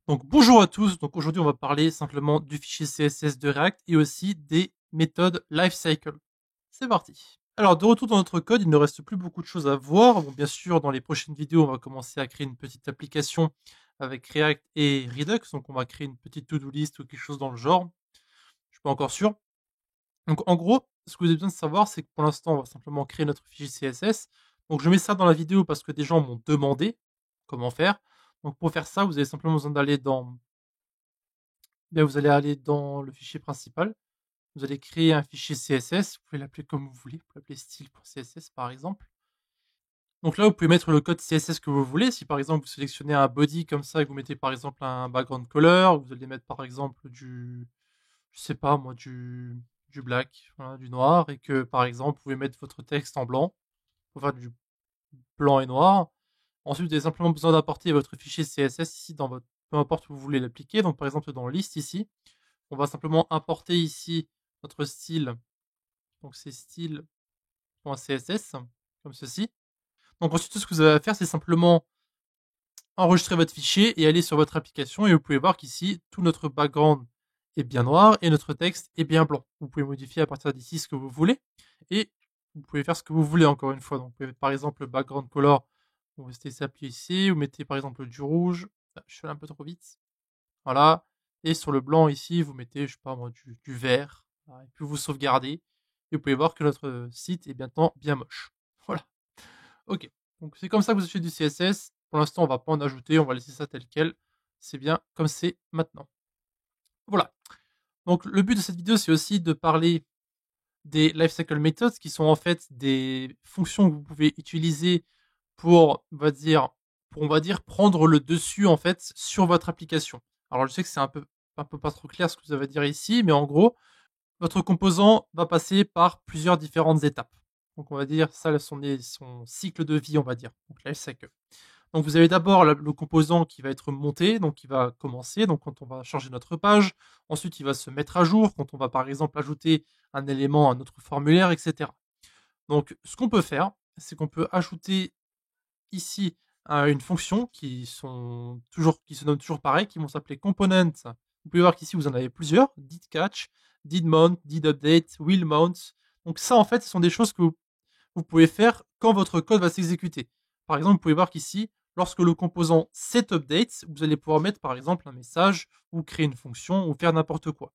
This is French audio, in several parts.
Donc bonjour à tous, donc aujourd'hui on va parler simplement du fichier CSS de React et aussi des méthodes lifecycle. C'est parti. Alors de retour dans notre code, il ne reste plus beaucoup de choses à voir. Bon, bien sûr, dans les prochaines vidéos, on va commencer à créer une petite application avec React et Redux. Donc on va créer une petite to-do list ou quelque chose dans le genre. Je suis pas encore sûr. Donc en gros, ce que vous avez besoin de savoir, c'est que pour l'instant, on va simplement créer notre fichier CSS. Donc je mets ça dans la vidéo parce que des gens m'ont demandé comment faire. Donc pour faire ça, vous avez simplement besoin d'aller dans bien, vous allez aller dans le fichier principal. Vous allez créer un fichier CSS. Vous pouvez l'appeler comme vous voulez. Vous pouvez l'appeler style.css par exemple. Donc là, vous pouvez mettre le code CSS que vous voulez. Si par exemple vous sélectionnez un body comme ça et que vous mettez par exemple un background color, vous allez mettre par exemple je sais pas moi, du black, voilà, du noir, et que par exemple vous pouvez mettre votre texte en blanc, pour faire du blanc et noir. Ensuite, vous avez simplement besoin d'apporter votre fichier CSS ici dans votre, peu importe où vous voulez l'appliquer. Donc par exemple dans list ici, on va simplement importer ici notre style. Donc c'est style.css, comme ceci. Donc ensuite, tout ce que vous avez à faire, c'est simplement enregistrer votre fichier et aller sur votre application. Et vous pouvez voir qu'ici, tout notre background est bien noir et notre texte est bien blanc. Vous pouvez modifier à partir d'ici ce que vous voulez. Et vous pouvez faire ce que vous voulez encore une fois. Donc vous pouvez mettre par exemple le background color. Vous restez s'appuyer ici. Vous mettez par exemple du rouge. Ah, je suis allé un peu trop vite. Voilà. Et sur le blanc ici, vous mettez, je sais pas moi, du vert. Voilà. Et puis vous sauvegardez. Et vous pouvez voir que notre site est bientôt bien moche. Voilà. Ok. Donc c'est comme ça que vous achetez du CSS. Pour l'instant, on va pas en ajouter. On va laisser ça tel quel. C'est bien comme c'est maintenant. Voilà. Donc le but de cette vidéo, c'est aussi de parler des lifecycle methods qui sont en fait des fonctions que vous pouvez utiliser pour, on va dire prendre le dessus en fait sur votre application. Alors je sais que c'est un peu pas trop clair ce que vous avez à dire ici, mais en gros, votre composant va passer par plusieurs différentes étapes. Donc on va dire ça son cycle de vie, on va dire. Donc life cycle. Donc vous avez d'abord le composant qui va être monté, donc qui va commencer, donc quand on va charger notre page. Ensuite, il va se mettre à jour quand on va par exemple ajouter un élément à notre formulaire, etc. Donc ce qu'on peut faire, c'est qu'on peut ajouter ici une fonction qui se nomme toujours pareil, qui vont s'appeler component. Vous pouvez voir qu'ici vous en avez plusieurs, did catch, did mount, did update, will mount. Donc ça en fait, ce sont des choses que vous pouvez faire quand votre code va s'exécuter. Par exemple, vous pouvez voir qu'ici, lorsque le composant setUpdate, vous allez pouvoir mettre par exemple un message ou créer une fonction ou faire n'importe quoi.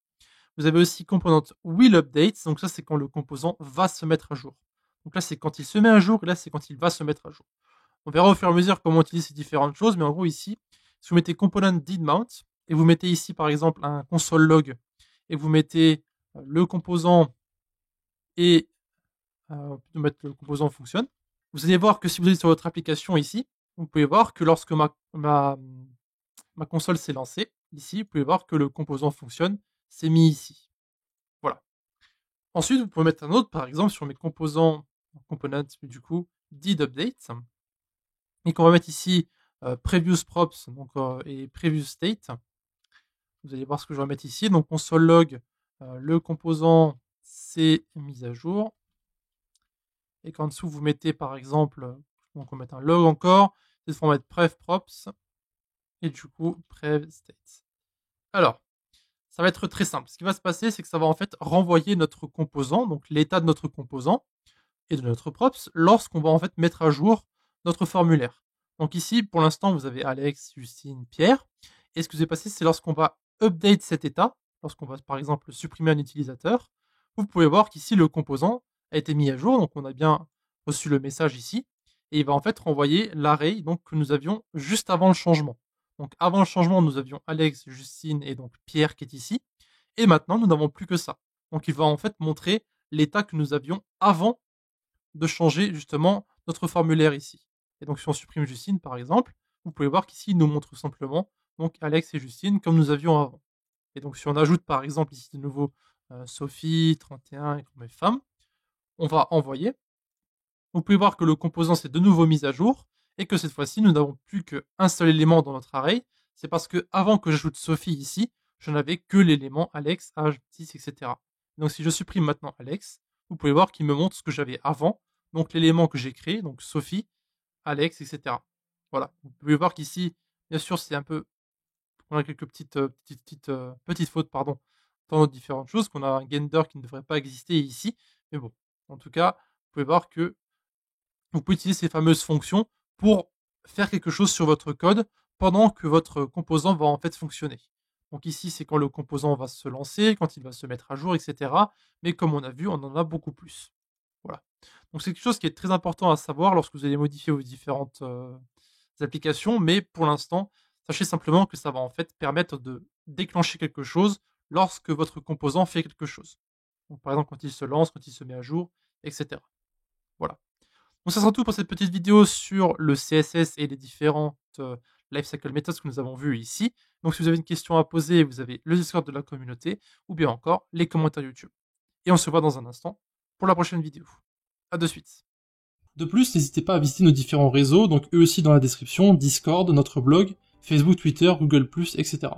Vous avez aussi component willUpdate, donc ça c'est quand le composant va se mettre à jour. Donc là c'est quand il se met à jour et là c'est quand il va se mettre à jour. On verra au fur et à mesure comment utiliser ces différentes choses, mais en gros ici, si vous mettez component did mount et vous mettez ici par exemple un console log et vous mettez le composant et de mettre le composant fonctionne. Vous allez voir que si vous êtes sur votre application ici, vous pouvez voir que lorsque ma console s'est lancée, ici, vous pouvez voir que le composant fonctionne, c'est mis ici. Voilà. Ensuite, vous pouvez mettre un autre, par exemple, sur mes composants, components, du coup, did update, et qu'on va mettre ici previous props donc, et previous state. Vous allez voir ce que je vais mettre ici. Donc, console log, le composant, c'est mis à jour. Et qu'en dessous, vous mettez par exemple, donc on va mettre un log encore, cette fois on va mettre prev props, et du coup, prev state. Alors, ça va être très simple. Ce qui va se passer, c'est que ça va en fait renvoyer notre composant, donc l'état de notre composant et de notre props, lorsqu'on va en fait mettre à jour notre formulaire. Donc ici, pour l'instant, vous avez Alex, Justine, Pierre. Et ce que vous avez passé, c'est lorsqu'on va update cet état, lorsqu'on va par exemple supprimer un utilisateur, vous pouvez voir qu'ici le composant a été mis à jour, donc on a bien reçu le message ici, et il va en fait renvoyer l'array donc que nous avions juste avant le changement. Donc avant le changement, nous avions Alex, Justine et donc Pierre qui est ici, et maintenant nous n'avons plus que ça. Donc il va en fait montrer l'état que nous avions avant de changer justement notre formulaire ici. Et donc si on supprime Justine par exemple, vous pouvez voir qu'ici il nous montre simplement donc Alex et Justine comme nous avions avant. Et donc si on ajoute par exemple ici de nouveau Sophie 31 et qu'on met femme, on va envoyer. Vous pouvez voir que le composant s'est de nouveau mis à jour et que cette fois-ci nous n'avons plus qu'un seul élément dans notre array. C'est parce que avant que j'ajoute Sophie ici, je n'avais que l'élément Alex, âge 10, etc. Donc si je supprime maintenant Alex, vous pouvez voir qu'il me montre ce que j'avais avant, donc l'élément que j'ai créé, donc Sophie, Alex, etc. Voilà. Vous pouvez voir qu'ici, bien sûr, c'est un peu on a quelques petites fautes, pardon, dans nos différentes choses, qu'on a un gender qui ne devrait pas exister ici. Mais bon, en tout cas, vous pouvez voir que vous pouvez utiliser ces fameuses fonctions pour faire quelque chose sur votre code pendant que votre composant va en fait fonctionner. Donc ici, c'est quand le composant va se lancer, quand il va se mettre à jour, etc. Mais comme on a vu, on en a beaucoup plus. Voilà. Donc c'est quelque chose qui est très important à savoir lorsque vous allez modifier vos différentes applications. Mais pour l'instant, sachez simplement que ça va en fait permettre de déclencher quelque chose lorsque votre composant fait quelque chose. Donc par exemple, quand il se lance, quand il se met à jour, etc. Voilà. Donc ça sera tout pour cette petite vidéo sur le CSS et les différentes Lifecycle Methods que nous avons vues ici. Donc si vous avez une question à poser, vous avez le Discord de la communauté ou bien encore les commentaires YouTube. Et on se voit dans un instant pour la prochaine vidéo. À de suite. De plus, n'hésitez pas à visiter nos différents réseaux, donc eux aussi dans la description, Discord, notre blog, Facebook, Twitter, Google+, etc.